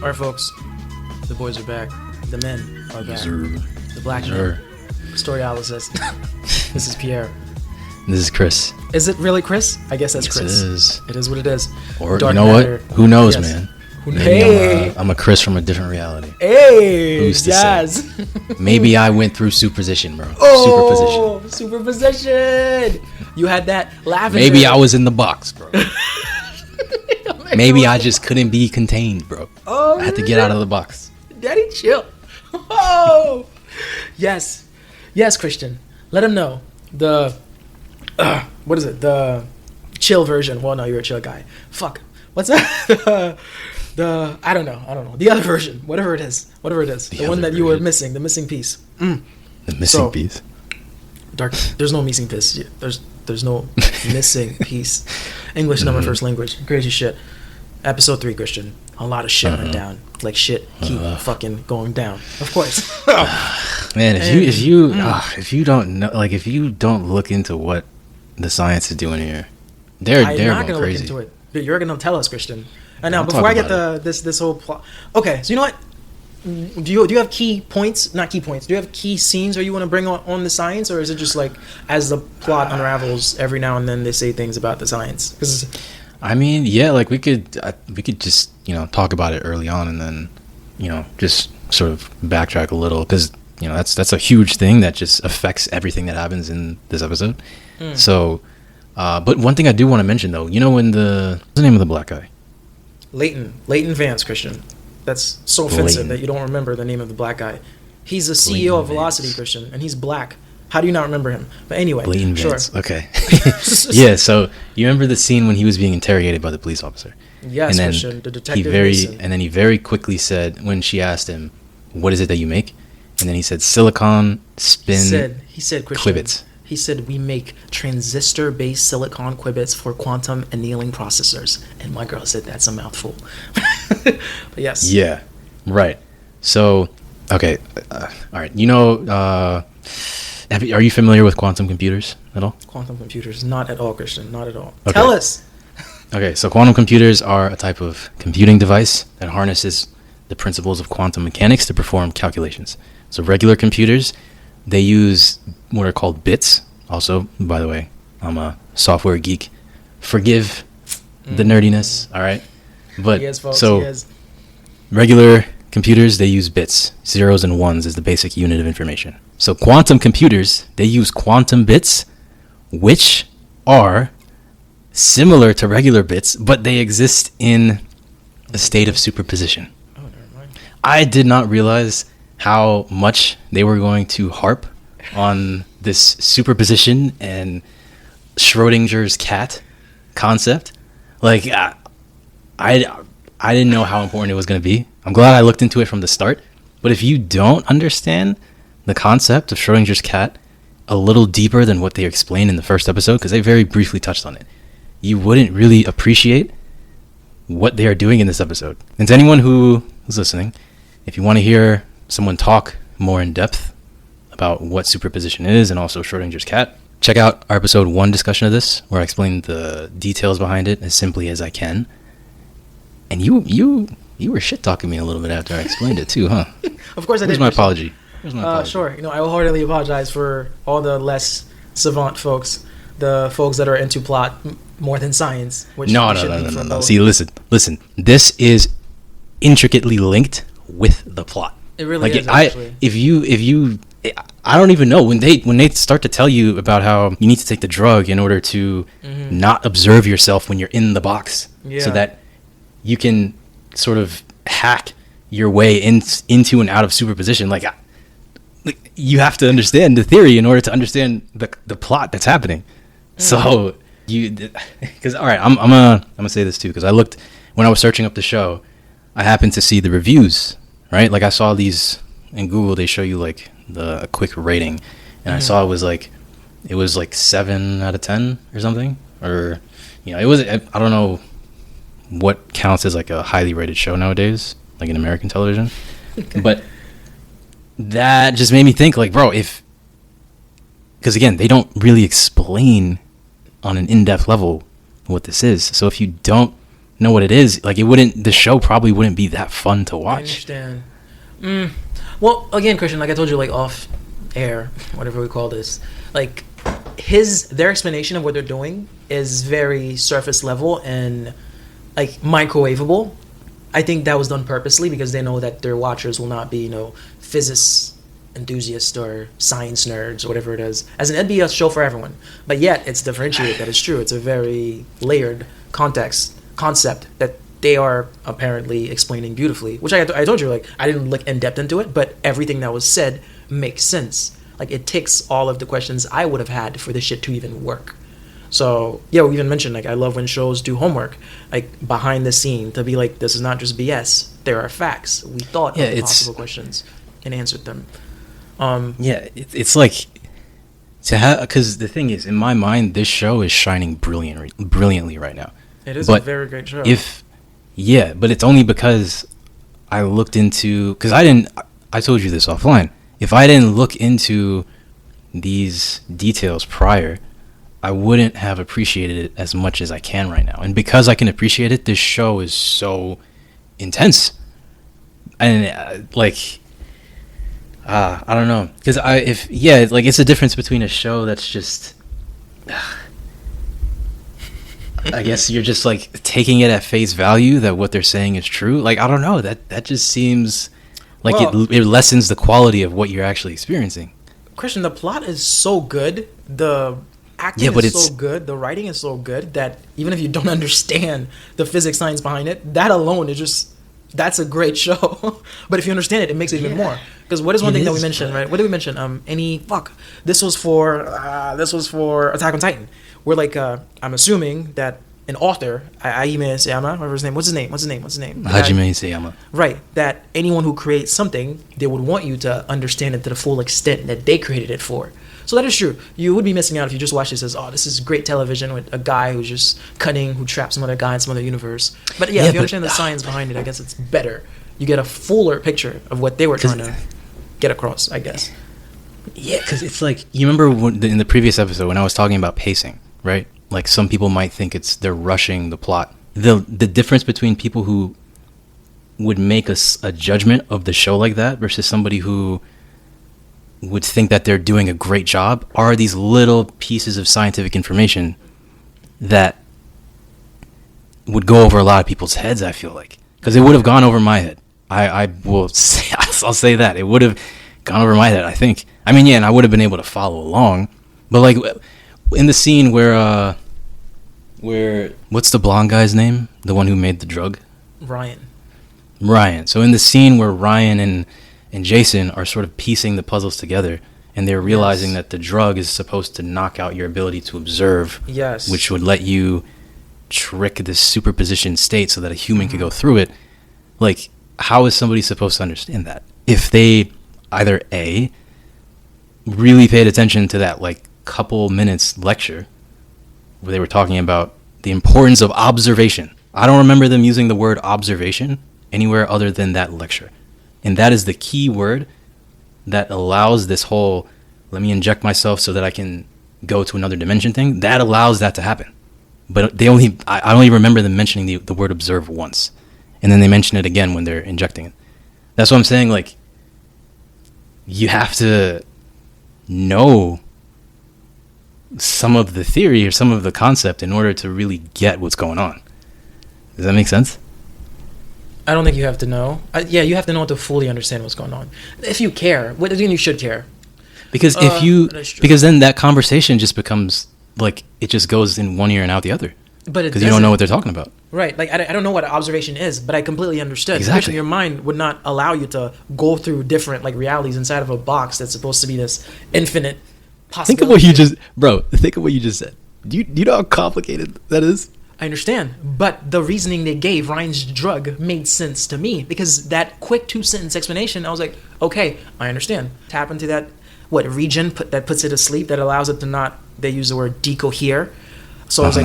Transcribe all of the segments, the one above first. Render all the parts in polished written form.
All right, folks. The boys are back. The men are back. The black men. Storyalysis. This is Pierre. This is Chris. Is it really Chris? I guess that's yes, Chris. It is. It is what it is. Or Dark you know matter. what? Who knows, Yes. man? Maybe Hey. I'm a Chris from a different reality. Hey. Who's to yes. say? Maybe I went through superposition, bro. Oh, superposition. You had that lavender. Maybe I was in the box, bro. Maybe I just couldn't be contained, bro. Oh, I had to get out of the box. Daddy, chill. Oh, yes, yes, Christian. Let him know the what is it? The chill version. Well, no, you're a chill guy. Fuck. What's that? the I don't know. The other version, whatever it is. The one that you were missing. The missing piece. The missing piece. Dark. There's no missing piece. There's no missing piece. English number first language. Crazy shit. Episode 3, Christian. A lot of shit went down. Like shit keep fucking going down. Of course. Man, if you don't know, like if you don't look into what the science is doing here, they're not going gonna crazy. look into it, but you're gonna tell us, Christian. And now, I'll before I talk get this whole plot. Okay, so you know what? Do you have key points? Not key points. Do you have key scenes where you want to bring on the science, or is it just like as the plot unravels, every now and then they say things about the science? Because I mean, yeah, like we could just talk about it early on, and then just sort of backtrack a little, because that's a huge thing that just affects everything that happens in this episode. So, but one thing I do want to mention though, what's the name of the black guy? Leighton Vance, Christian. That's so offensive that you don't remember the name of the black guy. He's the CEO of Velocity, Christian, and he's black. How do you not remember him? But anyway, Leighton sure. Vance. Okay. Yeah. So you remember the scene when he was being interrogated by the police officer? Yes, and then Christian. The detective. Mason. And then he very quickly said, when she asked him, "What is it that you make?" And then he said, "Silicon spin." He said, Christian. Qubits. He said, "We make transistor-based silicon qubits for quantum annealing processors." And my girl said, "That's a mouthful." But yes. Yeah. Right. So, okay. All right. Are you familiar with quantum computers at all? Quantum computers, not at all, Christian. Not at all. Okay. Tell us. Okay. So quantum computers are a type of computing device that harnesses the principles of quantum mechanics to perform calculations. So regular computers, they use what are called bits. Also, by the way, I'm a software geek. Forgive the nerdiness, all right? But He is, folks. so He is. regular computers, they use bits. Zeros and ones is the basic unit of information. So quantum computers, they use quantum bits, which are similar to regular bits, but they exist in a state of superposition. Oh, never mind. I did not realize how much they were going to harp on this superposition and Schrodinger's cat concept. Like, I didn't know how important it was going to be. I'm glad I looked into it from the start. But if you don't understand the concept of Schrodinger's cat a little deeper than what they explained in the first episode, because they very briefly touched on it, you wouldn't really appreciate what they are doing in this episode. And to anyone who is listening, if you want to hear someone talk more in depth about what superposition is and also Schrodinger's cat, check out our episode 1 discussion of this, where I explain the details behind it as simply as I can. And you were shit talking me a little bit after I explained it too, huh? Of course I did. Where's my apology? Sure. I wholeheartedly apologize for all the less savant folks, the folks that are into plot more than science. Which No. See, listen. This is intricately linked with the plot. It really is. If you, I don't even know when they start to tell you about how you need to take the drug in order to not observe yourself when you're in the box, so that you can sort of hack your way into and out of superposition. Like you have to understand the theory in order to understand the plot that's happening. So because all right, I'm gonna say this too, because I looked when I was searching up the show, I happened to see the reviews, right? Like I saw these in Google. They show you like a quick rating, and I saw it was like 7 out of 10 or something, or it was, I don't know what counts as like a highly rated show nowadays, like in American television. But that just made me think, like, bro, because again, they don't really explain on an in-depth level what this is. So if you don't know what it is, like the show probably wouldn't be that fun to watch. I understand. Well, again, Christian, like I told you, like off air, whatever we call this, like their explanation of what they're doing is very surface level and like microwavable. I think that was done purposely because they know that their watchers will not be, physicists enthusiasts or science nerds or whatever it is. As an it'd be a show for everyone, but yet it's differentiated. That is true. It's a very layered concept that they are apparently explaining beautifully. Which I told you, like I didn't look in depth into it, but everything that was said makes sense. Like it ticks all of the questions I would have had for this shit to even work. So yeah, we even mentioned like I love when shows do homework, like behind the scene, to be like, this is not just BS. There are facts. We thought of the possible questions and answered them. It's like to have, because the thing is, in my mind, this show is shining brilliantly right now. It is a very great show. But it's only because I looked into, because I told you this offline. If I didn't look into these details prior, I wouldn't have appreciated it as much as I can right now. And because I can appreciate it, this show is so intense. And I don't know, because it's a difference between a show that's just, I guess you're just like taking it at face value that what they're saying is true. Like I don't know, that just seems like it lessens the quality of what you're actually experiencing. Christian, the plot is so good, the acting is so good, the writing is so good that even if you don't understand the physics science behind it, that alone is just. That's a great show. But if you understand it, it makes it even more. Because what is one thing that we mentioned, right? What did we mention? This was for Attack on Titan. We're like, I'm assuming that an author, Hajime Isayama, whatever his name. What's his name? Hajime Isayama. Right. That anyone who creates something, they would want you to understand it to the full extent that they created it for. So that is true. You would be missing out if you just watch this as, this is great television with a guy who's just cutting, who traps some other guy in some other universe. But if you understand the science behind it, I guess it's better. You get a fuller picture of what they were trying to get across, I guess. Yeah, because it's like, you remember in the previous episode when I was talking about pacing, right? Like some people might think they're rushing the plot. The difference between people who would make a judgment of the show like that versus somebody who would think that they're doing a great job are these little pieces of scientific information that would go over a lot of people's heads, I feel like. Because it would have gone over my head. I'll say that. It would have gone over my head, I think. I mean, yeah, and I would have been able to follow along. But like in the scene where what's the blonde guy's name? The one who made the drug? Ryan. So in the scene where Ryan and Jason are sort of piecing the puzzles together, and they're realizing that the drug is supposed to knock out your ability to observe, which would let you trick this superposition state so that a human could go through it. Like, how is somebody supposed to understand that? If they either A, really paid attention to that like couple minutes lecture where they were talking about the importance of observation. I don't remember them using the word observation anywhere other than that lecture. And that is the key word that allows this whole, let me inject myself so that I can go to another dimension thing. That allows that to happen. But I only remember them mentioning the word observe once. And then they mention it again when they're injecting it. That's what I'm saying. Like, you have to know some of the theory or some of the concept in order to really get what's going on. Does that make sense? I don't think you have to know. You have to know to fully understand what's going on. If you care, then you should care. Because because then that conversation just becomes like, it just goes in one ear and out the other. But because you don't know what they're talking about. Right. Like, I don't know what observation is, but I completely understood. Exactly. Your mind would not allow you to go through different like realities inside of a box that's supposed to be this infinite possibility. Think of what you just said. Do you know how complicated that is? I understand, but the reasoning they gave, Ryan's drug, made sense to me because that quick 2-sentence explanation, I was like, okay, I understand. Tap into that region that puts it asleep, that allows it to not, they use the word decohere. So I was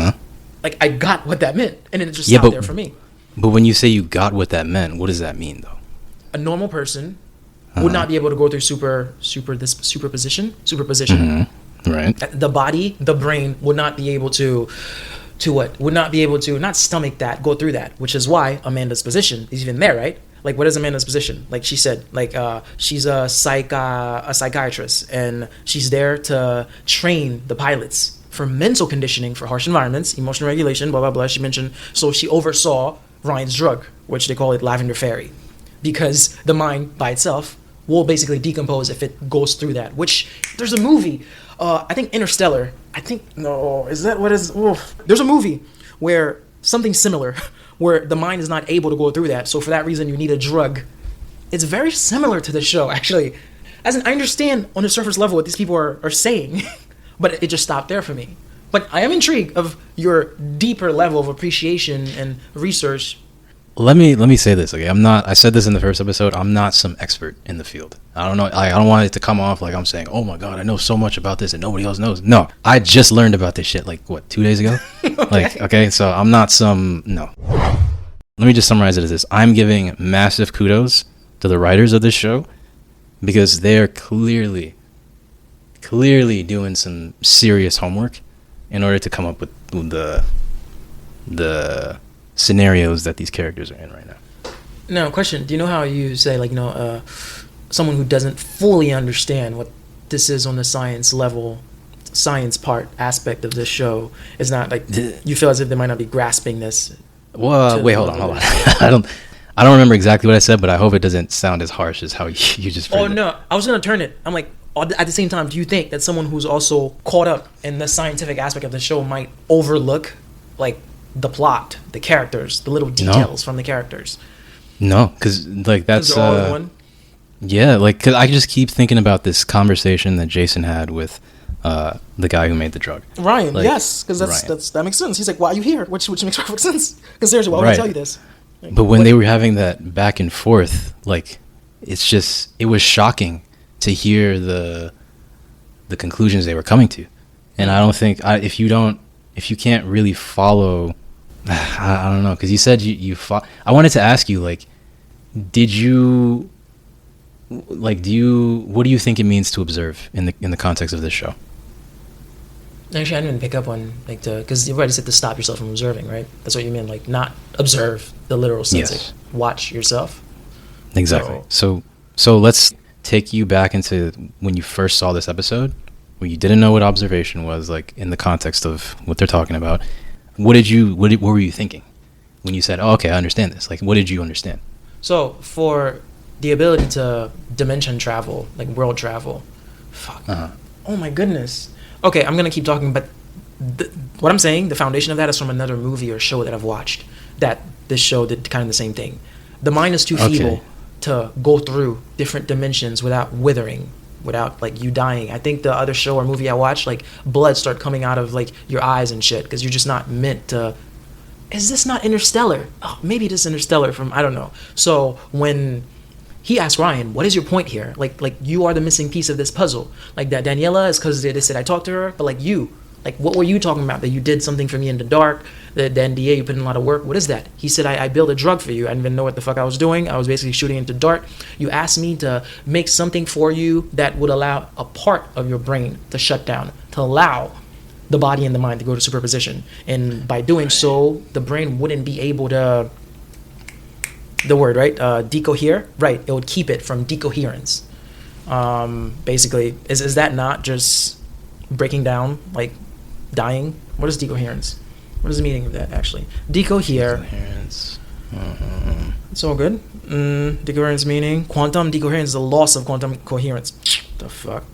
like I got what that meant, and it just stopped there for me. But when you say you got what that meant, what does that mean though? A normal person would not be able to go through superposition. Right. The body, the brain would not be able to to what? Would not be able to not stomach that, go through that, which is why Amanda's position is even there, right? Like, what is Amanda's position? Like she said, like she's a psychiatrist, and she's there to train the pilots for mental conditioning for harsh environments, emotional regulation, blah blah blah. She mentioned, so she oversaw Ryan's drug, which they call it Lavender Fairy, because the mind by itself will basically decompose if it goes through that. Which there's a movie, I think Interstellar. I think no, is that what is? Oof. There's a movie where something similar, where the mind is not able to go through that. So for that reason, you need a drug. It's very similar to the show, actually. As in, I understand on the surface level what these people are saying, but it just stopped there for me. But I am intrigued of your deeper level of appreciation and research. Let me say this, okay? I said this in the first episode, I'm not some expert in the field. I don't know, I don't want it to come off like I'm saying, oh my god, I know so much about this and nobody else knows. No, I just learned about this shit like, what, 2 days ago? Okay, so I'm not no. Let me just summarize it as this. I'm giving massive kudos to the writers of this show because they're clearly doing some serious homework in order to come up with the scenarios that these characters are in right now. Now, question: do you know how you say, like, someone who doesn't fully understand what this is on the science level, science part aspect of this show is not like you feel as if they might not be grasping this? Well, wait, hold on. I don't remember exactly what I said, but I hope it doesn't sound as harsh as how you just phrased it. Oh no, I was gonna turn it. I'm like, at the same time, do you think that someone who's also caught up in the scientific aspect of the show might overlook, like, the plot, the characters, the little details from the characters? No, because like that's all in one. Yeah, like, cause I just keep thinking about this conversation that Jason had with the guy who made the drug, Ryan. Like, yes, because that makes sense. He's like, why are you here? Which makes perfect sense. Because seriously, why would I tell you this? Like, but when they were having that back and forth, like, it was shocking to hear the conclusions they were coming to, and I don't think if you can't really follow, I don't know, because you said you I wanted to ask you, like, did you, like, what do you think it means to observe in the context of this show? Actually, I didn't even pick up on, like, because you already said to stop yourself from observing, right? That's what you mean, like, not observe the literal sense, yes. Like, watch yourself. Exactly. So let's take you back into when you first saw this episode, where you didn't know what observation was, like, in the context of what they're talking about. What were you thinking when you said, oh, okay, I understand this? Like, what did you understand? So for the ability to dimension travel, like world travel, fuck. Oh my goodness. Okay, I'm gonna keep talking, but what I'm saying, the foundation of that is from another movie or show that I've watched. That this show did kind of the same thing. The mind is too feeble to go through different dimensions without withering, without, like, you dying. I think the other show or movie I watched, like, blood start coming out of, like, your eyes and shit, because you're just not meant to. Is this not Interstellar? Oh, maybe it is Interstellar from, I don't know. So when he asked Ryan, what is your point here? Like you are the missing piece of this puzzle. Like, that Daniela is because they said I talked to her, but, like, you, like, what were you talking about? That you did something for me in the dark, the NDA, you put in a lot of work. What is that? He said, I built a drug for you. I didn't even know what the fuck I was doing. I was basically shooting into dart. You asked me to make something for you that would allow a part of your brain to shut down, to allow the body and the mind to go to superposition. And by doing so, the brain wouldn't be able to, the word, right? Decohere? Right. It would keep it from decoherence. Basically, is that not just breaking down, like, dying? What is decoherence? What is the meaning of that, actually? Decohere. Decoherence. It's all good. Decoherence meaning quantum decoherence is the loss of quantum coherence. The fuck?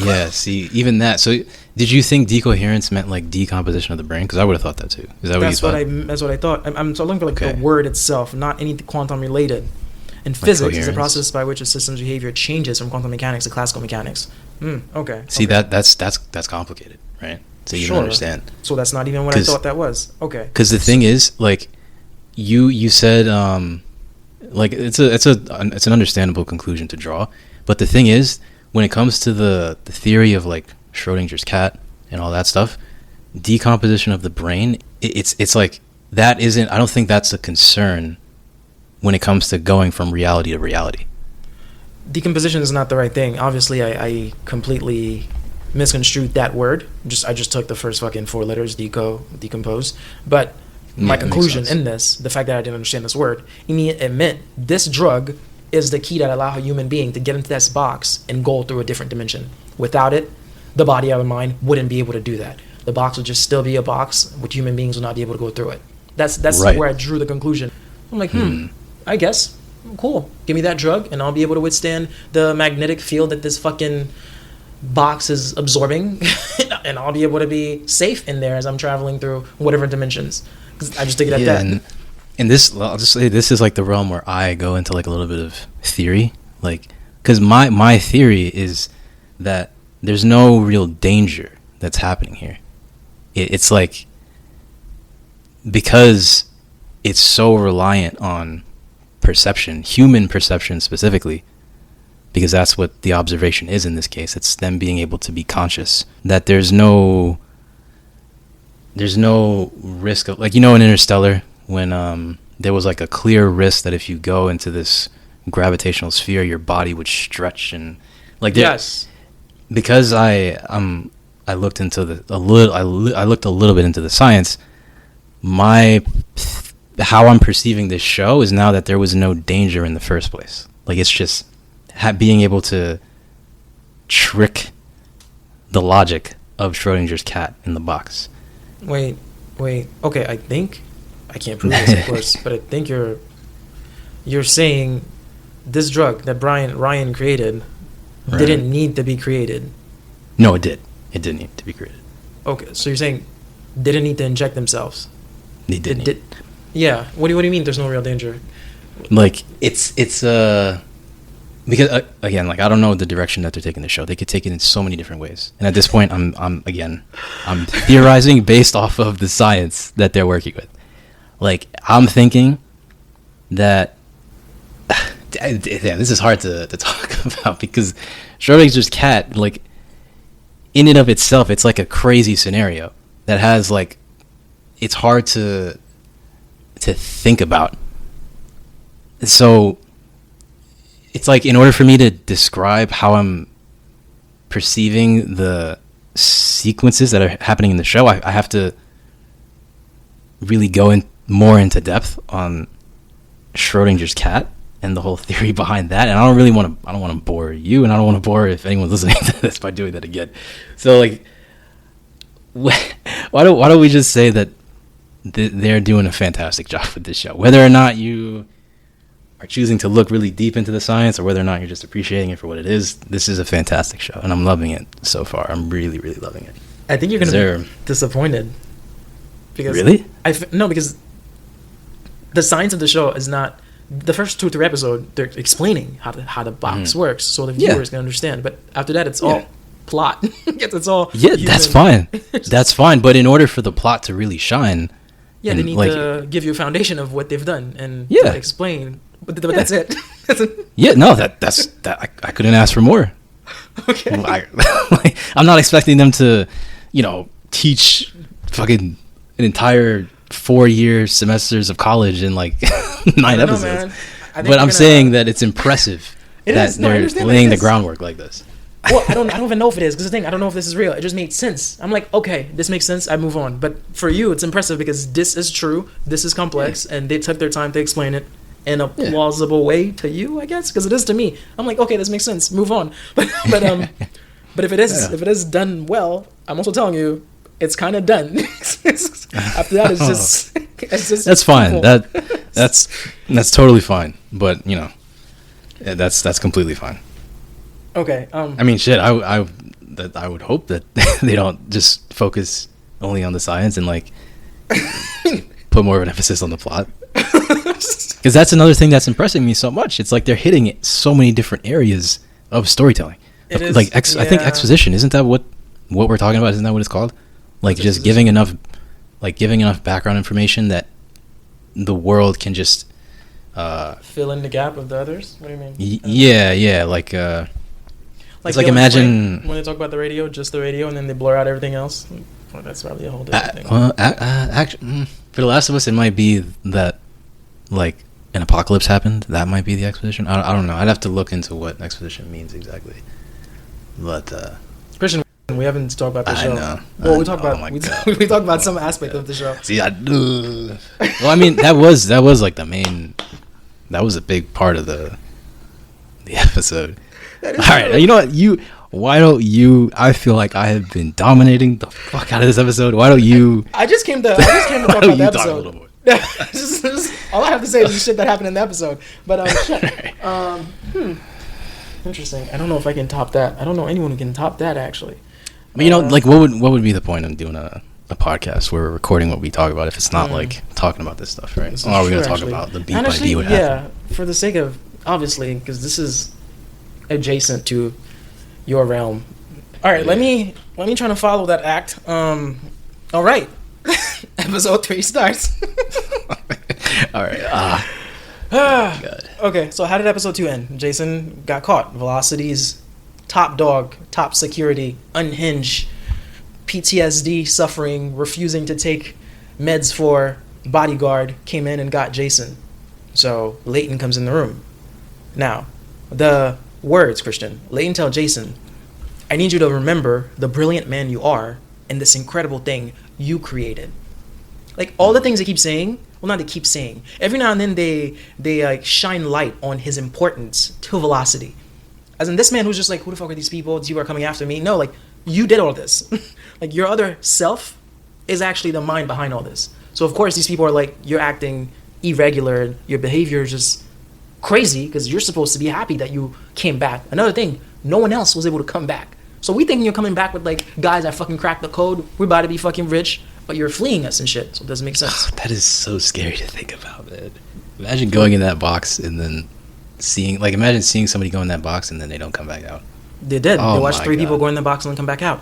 Yeah, see, even that. So, did you think decoherence meant, like, decomposition of the brain? Because I would have thought that too. Is that what you thought? That's what I thought. I'm looking for, like, the word itself, not anything quantum related. In physics, is the process by which a system's behavior changes from quantum mechanics to classical mechanics. Okay. See, that's complicated, right? So you don't understand. So that's not even what I thought that was. Okay. Because the thing is, like, you said, like, it's an understandable conclusion to draw, but the thing is, when it comes to the theory of, like, Schrodinger's cat and all that stuff, decomposition of the brain, it's like, that isn't, I don't think that's a concern when it comes to going from reality to reality. Decomposition is not the right thing. Obviously, I completely misconstrued that word. I just took the first fucking 4 letters, decompose. But my conclusion in this, the fact that I didn't understand this word, it meant this drug is the key that allow a human being to get into this box and go through a different dimension. Without it, the body, our mind wouldn't be able to do that. The box would just still be a box, which human beings will not be able to go through it. That's right. where I drew the conclusion. I'm like, I guess, cool. Give me that drug, and I'll be able to withstand the magnetic field that this fucking box is absorbing, and I'll be able to be safe in there as I'm traveling through whatever dimensions. 'Cause I just took it at that. And this, I'll just say, this is like the realm where I go into like a little bit of theory, like, because my theory is that there's no real danger that's happening here. It's like, because it's so reliant on perception, human perception specifically, because that's what the observation is in this case. It's them being able to be conscious, that there's no risk of, like, in Interstellar, when there was like a clear risk that if you go into this gravitational sphere, your body would stretch, and like yes, because I looked into I looked a little bit into the science. How I'm perceiving this show is now that there was no danger in the first place. Like, it's just being able to trick the logic of Schrodinger's cat in the box. Wait. Okay, I can't prove this, of course, but I think you're saying this drug that Ryan created didn't need to be created. No, it did. It didn't need to be created. Okay, so you're saying they didn't need to inject themselves. They didn't. Yeah. What do you mean? There's no real danger. Like, it's because again, like, I don't know the direction that they're taking the show. They could take it in so many different ways, and at this point, I'm theorizing based off of the science that they're working with. Like, I'm thinking that this is hard to talk about, because Schrodinger's cat, like, in and of itself, it's like a crazy scenario that has, like, it's hard to think about. So it's like, in order for me to describe how I'm perceiving the sequences that are happening in the show, I have to really go more into depth on Schrodinger's cat and the whole theory behind that. And I don't want to bore you, and I don't want to bore if anyone's listening to this by doing that again. So, like, why don't we just say that they're doing a fantastic job with this show, whether or not you are choosing to look really deep into the science, or whether or not you're just appreciating it for what it is. This is a fantastic show, and I'm loving it so far. I'm really, really loving it. I think you're going to be disappointed. Because really? No, because the science of the show is not... The first 2 or 3 episodes, they're explaining how the box works, so the viewers can understand. But after that, it's all plot. It's all human. That's fine. That's fine. But in order for the plot to really shine... Yeah, they need to give you a foundation of what they've done and to explain. But that's it. Yeah, no, that's I couldn't ask for more. Okay. I'm not expecting them to, teach fucking an entire 4-year semesters of college in like 9 episodes. But I'm saying that it's impressive that they're laying the groundwork like this. Well, I don't even know if it is, because the thing, I don't know if this is real. It just made sense. I'm like, okay, this makes sense. I move on. But for you, it's impressive because this is true. This is complex, and they took their time to explain it in a plausible way to you, I guess, because it is to me. I'm like, okay, this makes sense. Move on. But if it is done well, I'm also telling you, it's kind of done. After that, it's just that's fine. That's totally fine. But that's completely fine. Okay. I mean, shit. I would hope that they don't just focus only on the science and like put more of an emphasis on the plot. Because that's another thing that's impressing me so much. It's like they're hitting so many different areas of storytelling. It is, like I think exposition, isn't that what we're talking about? Isn't that what it's called? Like, just giving enough background information that the world can just fill in the gap of the others. What do you mean? Yeah, like it's like, imagine when they talk about the radio, just the radio, and then they blur out everything else. Well, that's probably a whole different thing. Actually, for The Last of Us, it might be that like an apocalypse happened. That might be the exposition. I don't know. I'd have to look into what exposition means exactly. But Christian, we We haven't talked about the show. I know. Well, we talked Oh about my we God. we talked about some aspect of the show. See, well, I mean, that was like the main. That was a big part of the episode. All right, you know what? Why don't you? I feel like I have been dominating the fuck out of this episode. Why don't you? I just came to talk Why about don't the you talk a episode. little more? Just all I have to say is the shit that happened in the episode. But interesting. I don't know if I can top that. I don't know anyone who can top that actually. But you know, like, what would be the point of doing a podcast where we're recording what we talk about if it's not like talking about this stuff, right? Or are we going to talk about the beat by beat what happened? Yeah, for the sake of obviously, because this is adjacent to your realm. All right, let me try to follow that act. All right, episode 3 starts. All right. God. Okay, so how did episode 2 end? Jason got caught. Velocity's top dog, top security, unhinged, PTSD suffering, refusing to take meds for bodyguard came in and got Jason. So Leighton comes in the room. Now, the words, Christian. Leighton tell Jason, I need you to remember the brilliant man you are and this incredible thing you created. Like, all the things they keep saying, well, not they keep saying. Every now and then they like shine light on his importance to Velocity. As in, this man who's just like, who the fuck are these people? These people are coming after me. No, like, you did all this. Like, your other self is actually the mind behind all this. So, of course, these people are like, you're acting irregular. Your behavior is just crazy because you're supposed to be happy that you came back. Another thing, no one else was able to come back. So we thinking you're coming back with like guys that fucking cracked the code. We're about to be fucking rich, but you're fleeing us and shit. So it doesn't make sense. That is so scary to think about, man. Imagine going in that box and then imagine seeing somebody go in that box and then they don't come back out. They did. Oh, they watched my 3 God. people go in the box and then come back out.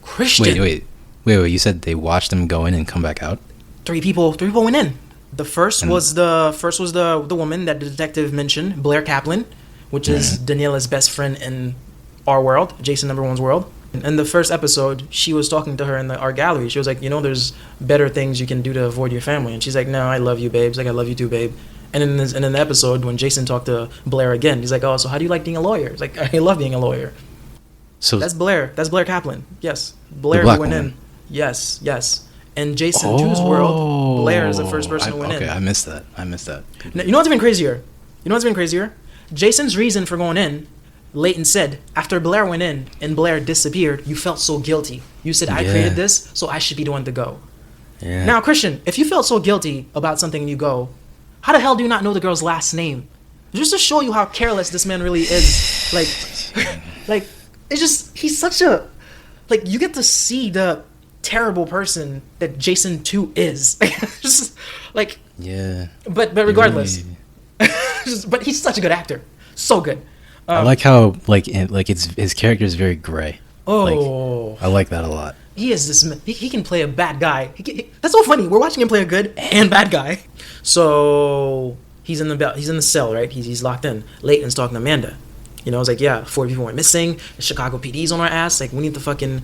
Christian. Wait. You said they watched them go in and come back out? 3 people went in. The first was the woman that the detective mentioned, Blair Kaplan, which is Daniela's best friend in our world, Jason number 1's world. In the first episode, she was talking to her in the art gallery. She was like, there's better things you can do to avoid your family. And she's like, no, I love you, babe. She's like, I love you too, babe. And in the episode, when Jason talked to Blair again, he's like, oh, so how do you like being a lawyer? He's like, I love being a lawyer. So That's Blair. That's Blair Kaplan. Yes. Blair black who went woman. in. Yes. In Jason 2's world, Blair is the first person who went in. Okay, I missed that. Now, you know what's even crazier? Jason's reason for going in, Leighton said, after Blair went in and Blair disappeared, you felt so guilty. You said, I created this, so I should be the one to go. Yeah. Now, Christian, if you felt so guilty about something and you go, how the hell do you not know the girl's last name? Just to show you how careless this man really is. Like, it's just, he's such a, like, you get to see the terrible person that Jason 2 is. Just, like, Yeah. but regardless, Really- but he's such a good actor. So good. I like how his character is very gray. Oh. I like that a lot. He is this. He can play a bad guy. That's so funny. We're watching him play a good and bad guy. So he's in the cell, right? He's locked in. Leighton's talking to Amanda. It's like, yeah, 4 people went missing. The Chicago PD's on our ass. Like, we need to fucking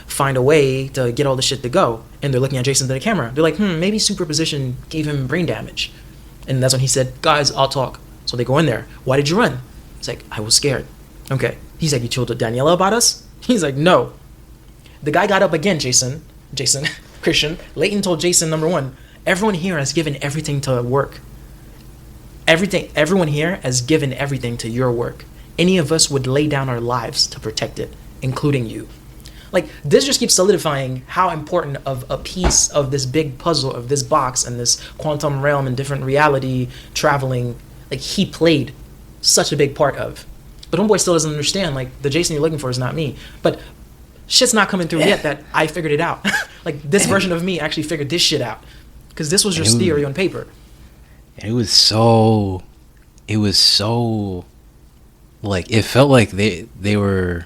find a way to get all this shit to go. And they're looking at Jason to the camera. They're like, maybe superposition gave him brain damage. And that's when he said, guys, I'll talk. So they go in there. Why did you run? It's like, I was scared. Okay. He's like, you told Daniela about us? He's like, no. The guy got up again, Jason, Christian. Leighton told Jason, number 1, everyone here has given everything to work. Everyone here has given everything to your work. Any of us would lay down our lives to protect it, including you. Like, this just keeps solidifying how important of a piece of this big puzzle, of this box and this quantum realm and different reality traveling, like, he played such a big part of. But homeboy still doesn't understand, like, the Jason you're looking for is not me. But shit's not coming through yet that I figured it out. Like, this version of me actually figured this shit out. Because this was just theory on paper. It was so like, it felt like they were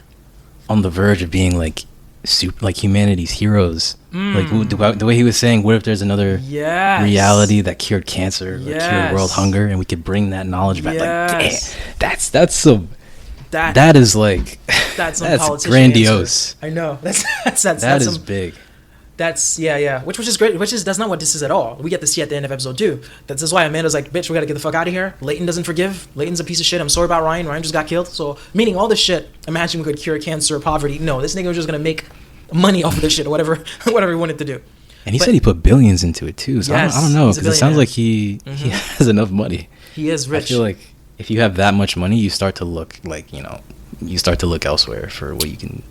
on the verge of being like humanity's heroes. Like the way he was saying, what if there's another reality that cured cancer or cured world hunger, and we could bring that knowledge back? Yes. Like, damn, that's That's grandiose. Answer. I know. That's That is some, big. That's yeah. Which is great. That's not what this is at all. We get to see at the end of episode 2. That's why Amanda's like, bitch, we gotta get the fuck out of here. Leighton doesn't forgive. Leighton's a piece of shit. I'm sorry about Ryan. Ryan just got killed. So meaning all this shit. Imagine we could cure cancer or poverty. No, this nigga was just gonna make money off of this shit or whatever he wanted to do. And he said he put billions into it too. So yes, I don't know, because it sounds like he has enough money. He is rich. I feel like if you have that much money, you start to look like, you start to look elsewhere for what you can.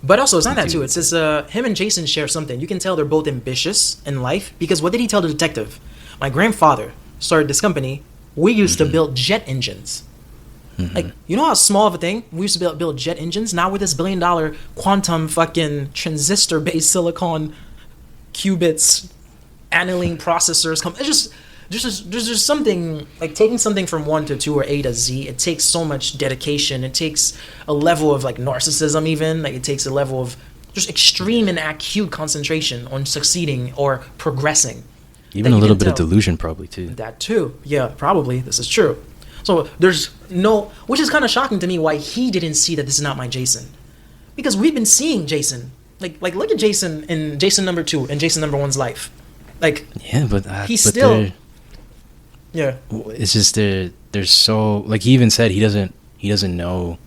But also, it's not that too. It's just him and Jason share something. You can tell they're both ambitious in life, because what did he tell the detective? My grandfather started this company. We used to build jet engines. Like, you know how small of a thing? We used to build jet engines. Now with this $1 billion quantum fucking transistor-based silicon qubits, aniline processors. It's just something, like taking something from 1 to 2 or A to Z. It takes so much dedication. It takes a level of like narcissism, even like it takes a level of just extreme and acute concentration on succeeding or progressing. Even a little bit of delusion, probably too. That too, yeah, probably. This is true. So there's no, which is kind of shocking to me, why he didn't see that this is not my Jason, because we've been seeing Jason. Like look at Jason in Jason number 2 and Jason number 1's life. Like, yeah, but he's still. Yeah, it's just there's so, like, he even said he doesn't know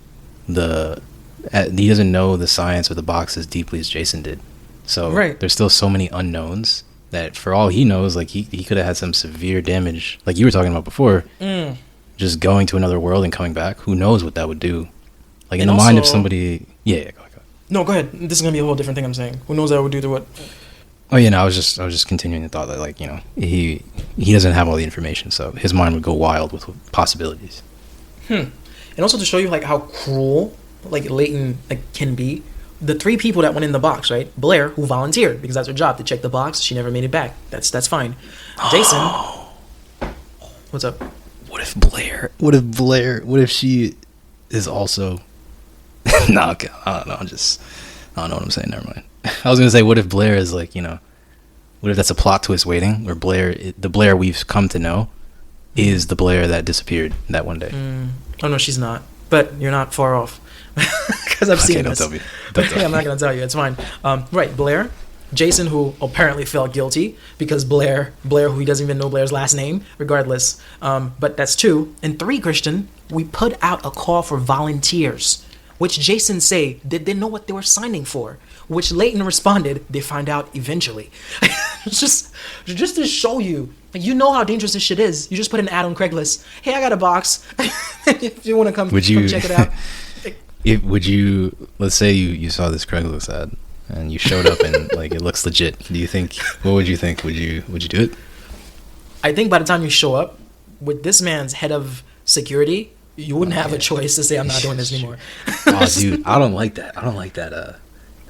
the science of the box as deeply as Jason did. So there's still so many unknowns that for all he knows, like he could have had some severe damage, like you were talking about before. Just going to another world and coming back, who knows what that would do? Like, in the mind of somebody. Yeah, go ahead. No, go ahead. This is gonna be a whole different thing. I'm saying, who knows what that would do to what? Oh yeah, no, I was just continuing the thought that, like, he doesn't have all the information, so his mind would go wild with possibilities. And also to show you like how cruel like Leighton like can be, the 3 people that went in the box, right? Blair, who volunteered because that's her job to check the box. She never made it back. That's fine. Jason, what's up? What if she is also? No, okay, I don't know. I don't know what I'm saying. Never mind. I was gonna say, what if Blair is like, what if that's a plot twist waiting, where the Blair we've come to know is the Blair that disappeared that one day. Oh no, she's not. But you're not far off, because I've seen this. Don't tell me. I'm not gonna tell you. It's fine. Right, Blair, Jason, who apparently felt guilty because Blair, who he doesn't even know Blair's last name. Regardless, but that's 2. And 3, Christian, we put out a call for volunteers, which Jason say they didn't know what they were signing for. Which Leighton responded, they find out eventually. just to show you, like, you know how dangerous this shit is. You just put an ad on Craigslist. Hey, I got a box. If you want to come check it out. Would you, let's say you saw this Craigslist ad and you showed up and like it looks legit. What would you think? Would you do it? I think by the time you show up with this man's head of security, you wouldn't have a choice to say I'm not doing this anymore. Oh, dude, I don't like that.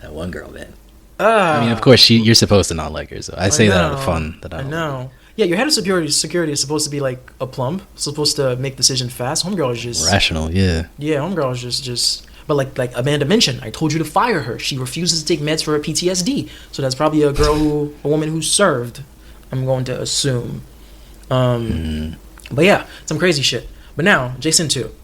That one girl, man. I mean, of course, you're supposed to not like her, so I say that out of fun. I know. Yeah, your head of security is supposed to be like a plumb, supposed to make decisions fast. Homegirl is just rational, yeah. Yeah, homegirl is just. But like Amanda mentioned, I told you to fire her. She refuses to take meds for her PTSD, so that's probably a woman who served. I'm going to assume. But yeah, some crazy shit. But now, Jason 2,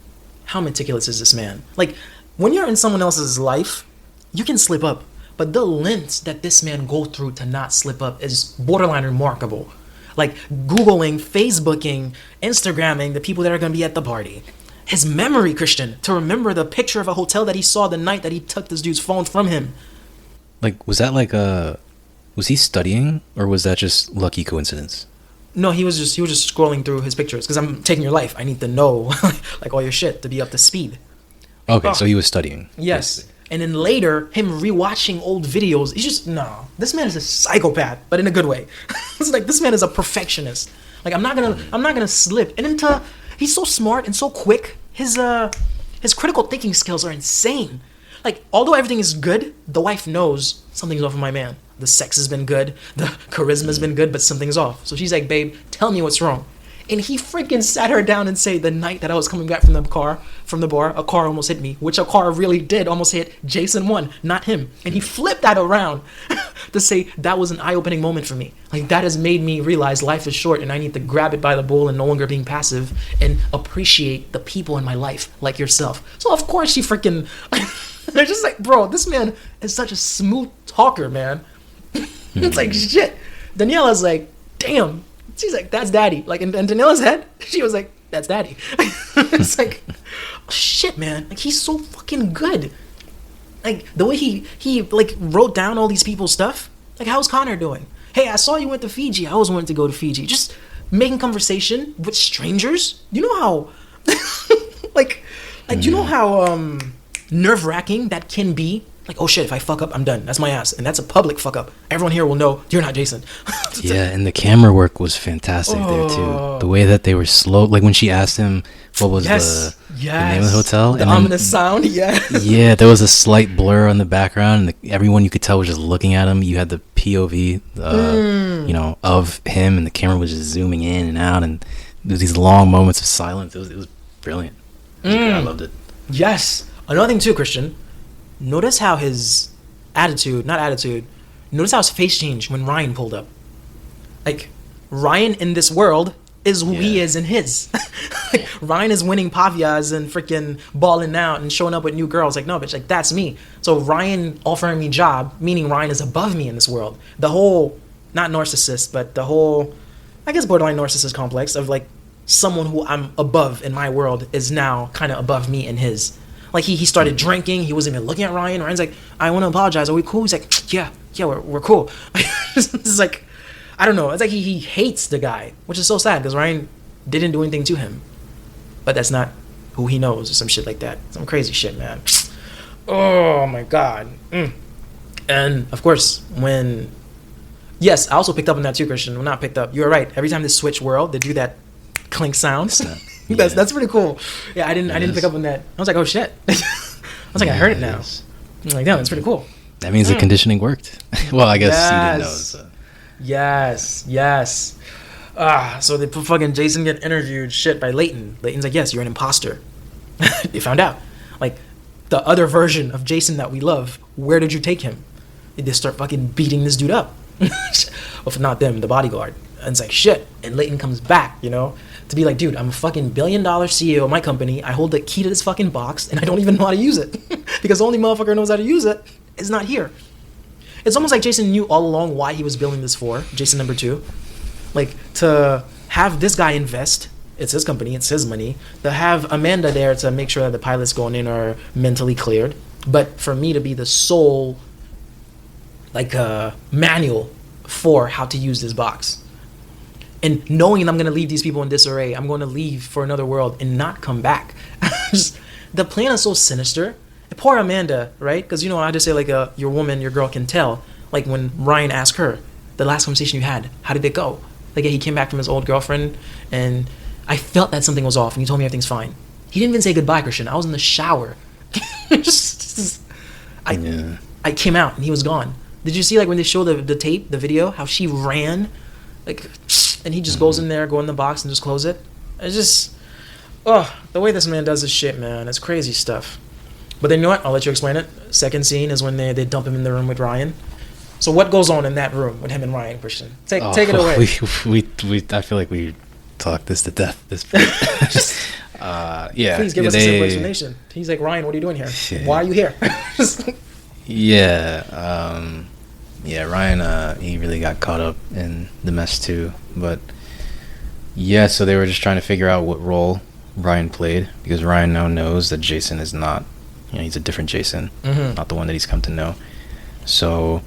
how meticulous is this man? Like, when you're in someone else's life, you can slip up, but the lengths that this man go through to not slip up is borderline remarkable. Like Googling, Facebooking, Instagramming the people that are going to be at the party. His memory, Christian, to remember the picture of a hotel that he saw the night that he took this dude's phone from him. Like, was that like was he studying, or was that just lucky coincidence? No, he was just scrolling through his pictures, because I'm taking your life. I need to know like all your shit to be up to speed. Okay, so he was studying. Yes. Basically. And then later, him rewatching old videos. He's just, no. This man is a psychopath, but in a good way. It's like, this man is a perfectionist. Like, I'm not gonna slip. And then he's so smart and so quick. His critical thinking skills are insane. Like, although everything is good, the wife knows something's off with my man. The sex has been good, the charisma's been good, but something's off. So she's like, babe, tell me what's wrong. And he freaking sat her down and say, the night that I was coming back from the bar, a car almost hit me, which a car really did almost hit Jason 1, not him. And he flipped that around to say that was an eye-opening moment for me. Like, that has made me realize life is short and I need to grab it by the bull and no longer being passive and appreciate the people in my life like yourself. So of course she freaking, they're just like, bro, this man is such a smooth talker, man. It's like, shit. Daniela's like, damn. She's like, that's daddy. Like, in Daniela's head, she was like, that's daddy. It's like, shit, man. Like, he's so fucking good. Like, the way he like wrote down all these people's stuff. Like, how's Connor doing? Hey, I saw you went to Fiji. I always wanted to go to Fiji. Just making conversation with strangers. You know how like you know how nerve-wracking that can be? Like, oh shit, if I fuck up, I'm done. That's my ass. And that's a public fuck up. Everyone here will know you're not Jason. Yeah, and the camera work was fantastic there too. The way that they were slow, like when she asked him what was the name of the hotel, the ominous sound. Yeah, there was a slight blur on the background, and everyone you could tell was just looking at him. You had the POV, you know, of him, and the camera was just zooming in and out, and there was these long moments of silence. It was brilliant. I loved it. Yes. Another thing too, Christian. Notice how his notice how his face changed when Ryan pulled up. Like, Ryan in this world is who he is in his. Like, Ryan is winning pavias and freaking balling out and showing up with new girls. Like, no, bitch, like, that's me. So Ryan offering me job, meaning Ryan is above me in this world. The whole, not narcissist, but the whole, I guess, borderline narcissist complex of, like, someone who I'm above in my world is now kind of above me in his. Like, he started drinking. He wasn't even looking at Ryan. Ryan's like, I want to apologize. Are we cool? He's like, yeah, we're cool. It's like, I don't know. It's like he hates the guy, which is so sad because Ryan didn't do anything to him. But that's not who he knows or some shit like that. Some crazy shit, man. Oh, my God. And, of course, yes, I also picked up on that too, Christian. Well, not picked up. You're right. Every time they switch world, they do that clink sound. That's pretty cool. Yeah, I didn't pick up on that. I was like, oh shit. I was like, I heard it now. I'm like, no, it's pretty cool. That means the conditioning worked. Well, I guess you didn't know. So. Yes. So they put fucking Jason get interviewed shit by Leighton. Leighton's like, yes, you're an imposter. They found out. Like, the other version of Jason that we love, where did you take him? They start fucking beating this dude up. Well, if not them, the bodyguard. And it's like, shit. And Leighton comes back, you know, to be like, dude, I'm a fucking $1 billion CEO of my company. I hold the key to this fucking box, and I don't even know how to use it. Because the only motherfucker who knows how to use it is not here. It's almost like Jason knew all along why he was building this for, Jason number 2. Like, to have this guy invest, it's his company, it's his money. To have Amanda there to make sure that the pilots going in are mentally cleared. But for me to be the sole, like, manual for how to use this box. And knowing I'm going to leave these people in disarray, I'm going to leave for another world and not come back. Just, the plan is so sinister. And poor Amanda, right? Because, you know, I just say, like, your woman, your girl can tell. Like, when Ryan asked her, the last conversation you had, how did it go? Like, he came back from his old girlfriend, and I felt that something was off, and he told me everything's fine. He didn't even say goodbye, Christian. I was in the shower. I came out, and he was gone. Did you see, like, when they show the tape, the video, how she ran? Like, and he just goes in there, go in the box, and just close it. It's just, the way this man does his shit, man, it's crazy stuff. But then, you know what? I'll let you explain it. Second scene is when they dump him in the room with Ryan. So what goes on in that room with him and Ryan, Christian? Take it away. I feel like we talked this to death. Yeah. Please give us a simple explanation. He's like, Ryan, what are you doing here? Yeah. Why are you here? Ryan, he really got caught up in the mess too. But yeah, so they were just trying to figure out what role Ryan played, because Ryan now knows that Jason is not, he's a different Jason, not the one that he's come to know. So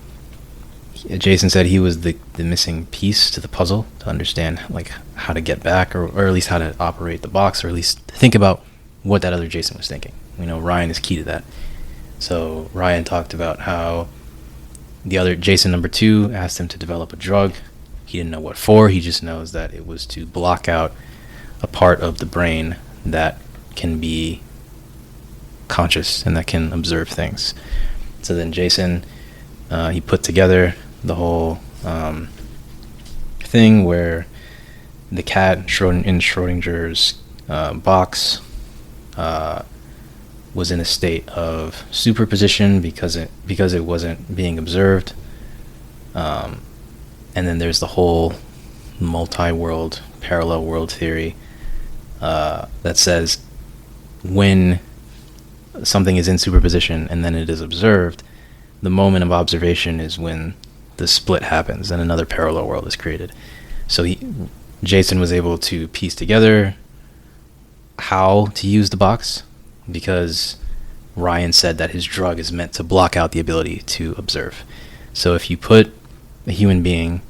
Jason said he was the missing piece to the puzzle to understand, like, how to get back, or at least how to operate the box, or at least think about what that other Jason was thinking. Ryan is key to that. So Ryan talked about how the other Jason number 2 asked him to develop a drug. He didn't know what for. He just knows that it was to block out a part of the brain that can be conscious and that can observe things. So then Jason, he put together the whole thing where the cat in Schrodinger's box was in a state of superposition because it wasn't being observed, and then there's the whole multi-world parallel world theory that says when something is in superposition and then it is observed, the moment of observation is when the split happens and another parallel world is created. So Jason was able to piece together how to use the box, because Ryan said that his drug is meant to block out the ability to observe. So if you put a human being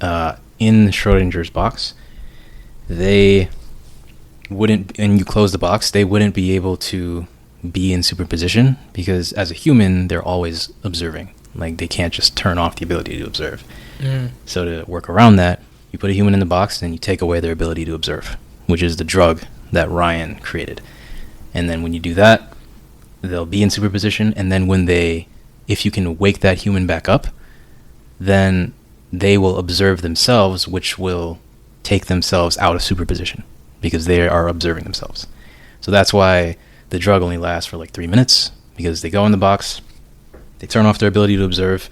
in Schrodinger's box, they wouldn't, and you close the box, they wouldn't be able to be in superposition, because as a human, they're always observing. Like, they can't just turn off the ability to observe. So to work around that, you put a human in the box and you take away their ability to observe, which is the drug that Ryan created. And then when you do that, they'll be in superposition, and then if you can wake that human back up, then they will observe themselves, which will take themselves out of superposition, because they are observing themselves. So that's why the drug only lasts for like 3 minutes, because they go in the box, they turn off their ability to observe,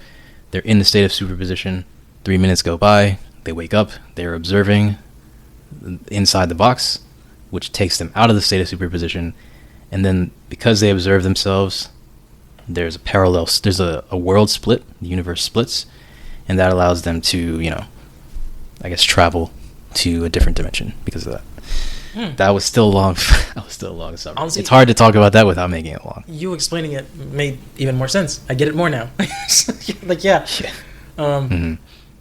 they're in the state of superposition, 3 minutes go by, they wake up, they're observing inside the box, which takes them out of the state of superposition, and then because they observe themselves, there's a world split, the universe splits, and that allows them to, I guess, travel to a different dimension because of that. That was still long. That was still a long summary. Honestly, it's hard to talk about that without making it long. You explaining it made even more sense. I get it more now. Like, yeah.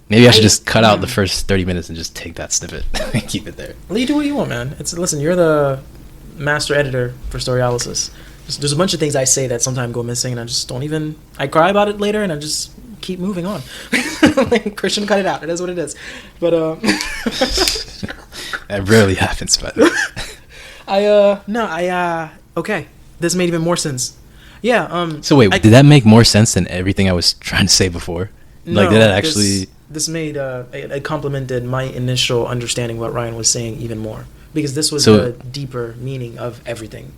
Maybe I should just cut out the first 30 minutes and just take that snippet and keep it there. Well, you do what you want, man. Listen, you're the master editor for Storyalysis. There's a bunch of things I say that sometimes go missing, and I just don't even. I cry about it later, and I just keep moving on. Like, Christian, cut it out. It is what it is. But that rarely happens, by the way. Okay. This made even more sense. Yeah. So wait, did that make more sense than everything I was trying to say before? Like, did that actually? This made it complemented my initial understanding what Ryan was saying even more, because this was the deeper meaning of everything.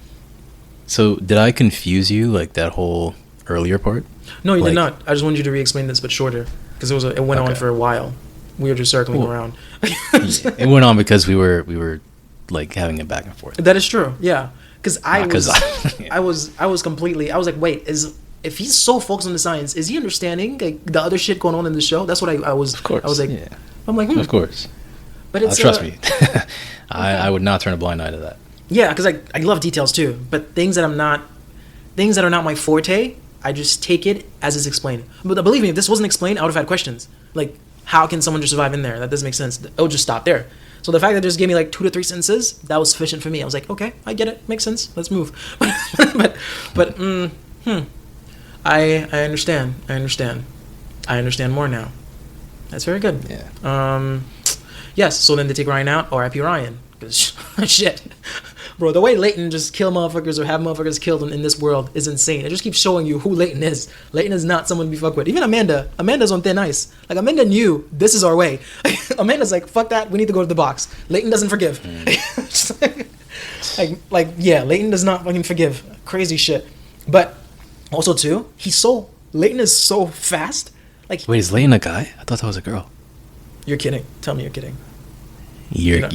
So did I confuse you, like, that whole earlier part? No, you did not. I just wanted you to re-explain this, but shorter, because it went on for a while. We were just circling around. It went on because we were like having a back and forth. That is true. Yeah, because I was like, wait, if he's so focused on the science, is he understanding like the other shit going on in the show? That's what I was. Of course. I was like, yeah. I'm like, Of course. But it's trust me. I would not turn a blind eye to that. Yeah, because I love details too, but things that are not my forte, I just take it as it's explained. But believe me, if this wasn't explained, I would have had questions. Like, how can someone just survive in there? That doesn't make sense. It would just stop there. So the fact that they just gave me like 2 to 3 sentences, that was sufficient for me. I was like, okay, I get it, makes sense. Let's move. I understand. I understand more now. That's very good. Yeah. Yes. So then they take Ryan out, or R.I.P. Ryan, because shit. Bro, the way Leighton just kill motherfuckers or have motherfuckers killed in this world is insane. It just keeps showing you who Leighton is. Leighton is not someone to be fucked with. Even Amanda. Amanda's on thin ice. Like, Amanda knew this is our way. Amanda's like, fuck that, we need to go to the box. Leighton doesn't forgive. Yeah, Leighton does not fucking forgive. Crazy shit. But also, too, Leighton is so fast. Like, wait, is Leighton a guy? I thought that was a girl. You're kidding. Tell me you're kidding. You're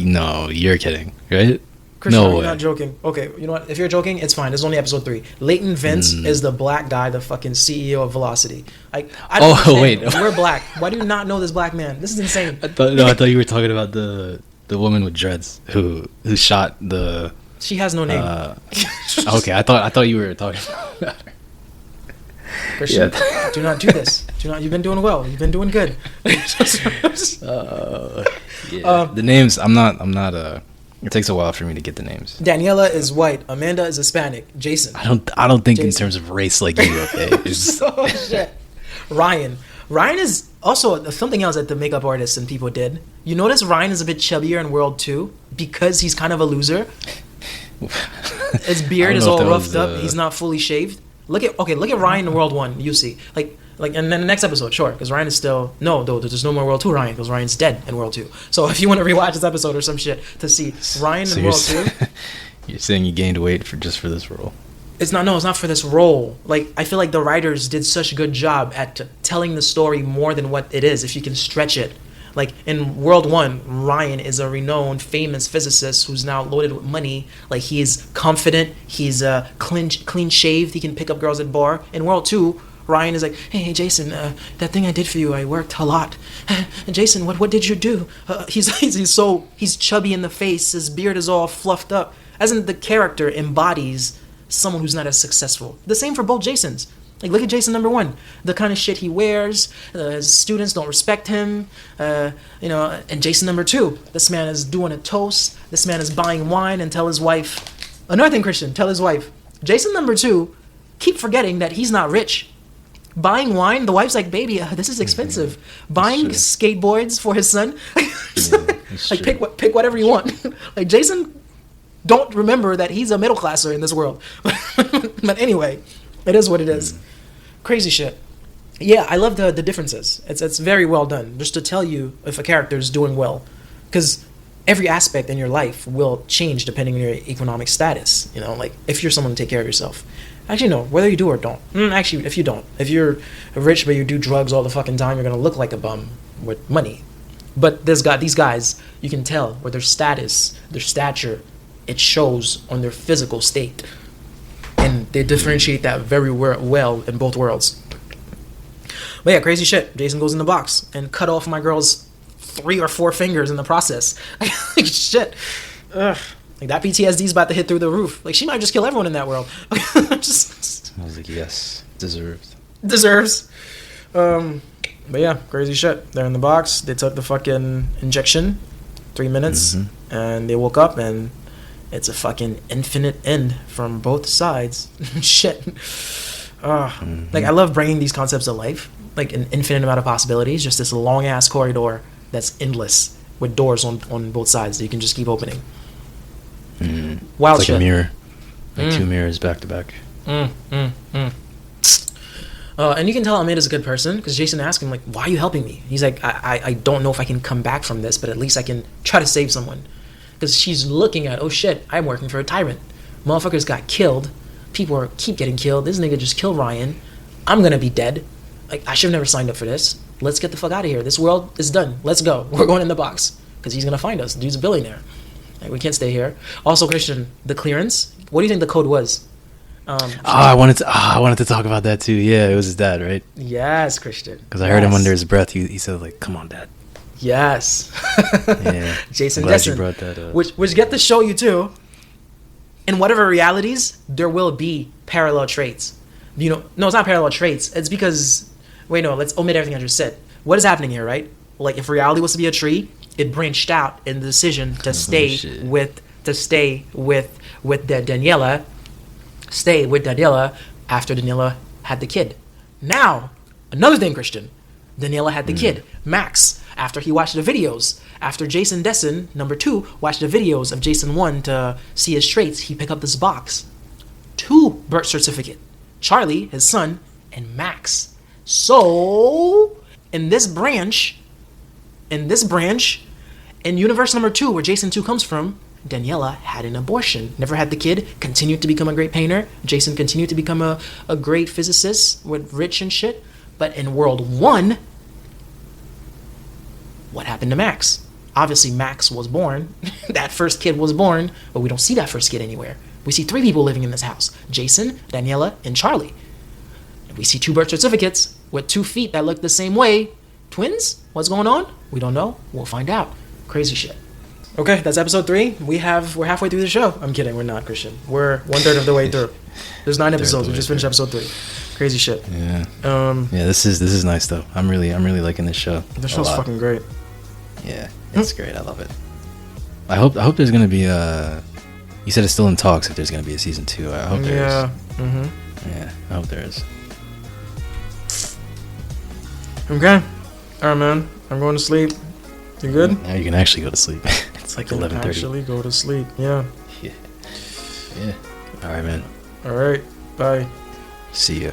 kidding, right? Christian, no you're way. not joking. Okay, you know what? If you're joking, it's fine. This is only episode 3. Leighton Vince is the black guy, the fucking CEO of Velocity. I don't understand. Wait. We're black. Why do you not know this black man? This is insane. I thought you were talking about the woman with dreads who shot the. She has no name. Okay, I thought you were talking about her. Christian, do not do this. You've been doing well. You've been doing good. The names, I'm not. It takes a while for me to get the names. Daniela is white. Amanda is Hispanic. Jason. I don't think Jason. In terms of race like you. Okay. So shit. Ryan is also something else that the makeup artists and people did. You notice Ryan is a bit chubbier in World 2 because he's kind of a loser. His beard is all roughed up. He's not fully shaved. Look at Ryan in World 1. You see, like, and then the next episode, sure, because Ryan is still there's no more World 2 Ryan, because Ryan's dead in World 2. So if you want to rewatch this episode or some shit to see Ryan in World 2, you're saying you gained weight for this role. It's not for this role. Like, I feel like the writers did such a good job at telling the story more than what it is, if you can stretch it. Like, in World 1, Ryan is a renowned, famous physicist who's now loaded with money. Like, he is confident. He's clean-shaved. He can pick up girls at bar. In World 2, Ryan is like, hey Jason, that thing I did for you, I worked a lot. Jason, what did you do? He's chubby in the face, his beard is all fluffed up. As in, the character embodies someone who's not as successful. The same for both Jasons. Like, look at Jason number 1. The kind of shit he wears, his students don't respect him, and Jason number 2, this man is doing a toast, this man is buying wine and tell his wife, another thing, Christian, tell his wife, Jason number 2, keep forgetting that he's not rich. Buying wine, the wife's like, baby, this is expensive. Buying skateboards for his son, like, pick whatever you want. Like, Jason, don't remember that he's a middle classer in this world. But anyway, it is what it is. Crazy shit. Yeah, I love the differences. It's very well done, just to tell you if a character is doing well, because every aspect in your life will change depending on your economic status. You know, like if you're someone to take care of yourself. Actually, no. Whether you do or don't. Actually, if you don't, if you're rich but you do drugs all the fucking time, you're gonna look like a bum with money. But these guys, you can tell with their status, their stature, it shows on their physical state. And they differentiate that very well in both worlds. But yeah, crazy shit. Jason goes in the box and cut off my girl's 3 or 4 fingers in the process. Like, shit. Ugh. Like, that PTSD's about to hit through the roof. Like, she might just kill everyone in that world. I was like, yes, deserved. But yeah, crazy shit. They're in the box. They took the fucking injection, 3 minutes, and they woke up and it's a fucking infinite end from both sides. Shit. Like, I love bringing these concepts to life. Like, an infinite amount of possibilities. Just this long-ass corridor that's endless with doors on both sides that you can just keep opening. Wild it's like shit. A mirror. Like 2 mirrors back to back. And you can tell Ahmed is a good person, because Jason asked him, like, why are you helping me? He's like, I don't know if I can come back from this, but at least I can try to save someone. Because she's looking at, oh shit, I'm working for a tyrant. Motherfuckers got killed. People keep getting killed. This nigga just killed Ryan. I'm gonna be dead. Like, I should have never signed up for this. Let's get the fuck out of here. This world is done. Let's go. We're going in the box. Because he's gonna find us. The dude's a billionaire. Like, we can't stay here. Also, Christian, the clearance. What do you think the code was? I wanted to talk about that too. Yeah, it was his dad, right? Yes, Christian. Because I heard him under his breath. He said, like, come on, Dad. Yes. Yeah. Jason I'm glad Desson. you brought that up. Which get to show you too, in whatever realities, there will be parallel traits. You know, no, it's not parallel traits. It's because, wait, no, let's omit everything I just said. What is happening here, right? Like, if reality was to be a tree, it branched out in the decision to stay with Daniela after Daniela had the kid. Now, another thing, Christian. Daniela had the kid, Max, after he watched the videos. After Jason Desson, number 2, watched the videos of Jason 1 to see his traits, he picked up this box. 2 birth certificate. Charlie, his son, and Max. So, in this branch, in universe number 2, where Jason 2 comes from, Daniela had an abortion, never had the kid, continued to become a great painter. Jason continued to become a great physicist with rich and shit. But in world 1, what happened to Max? Obviously, Max was born. That first kid was born, but we don't see that first kid anywhere. We see 3 people living in this house. Jason, Daniela, and Charlie. And we see 2 birth certificates with 2 feet that look the same way. Twins? What's going on? We don't know. We'll find out. Crazy shit. Okay, that's episode 3. We're halfway through the show. I'm kidding. We're not, Christian. We're 1/3 of the way through. There's 9 episodes. We just finished episode 3. Crazy shit. Yeah. Yeah. This is nice though. I'm really liking this show. This show's fucking great. Yeah, it's great. I love it. I hope there's gonna be a. You said it's still in talks if there's gonna be a season 2. I hope there is. Yeah, I hope there is. Okay. All right, man. I'm going to sleep. You good? Now you can actually go to sleep. It's like 11:30. Actually go to sleep. Yeah. Yeah. All right, man. All right. Bye. See ya.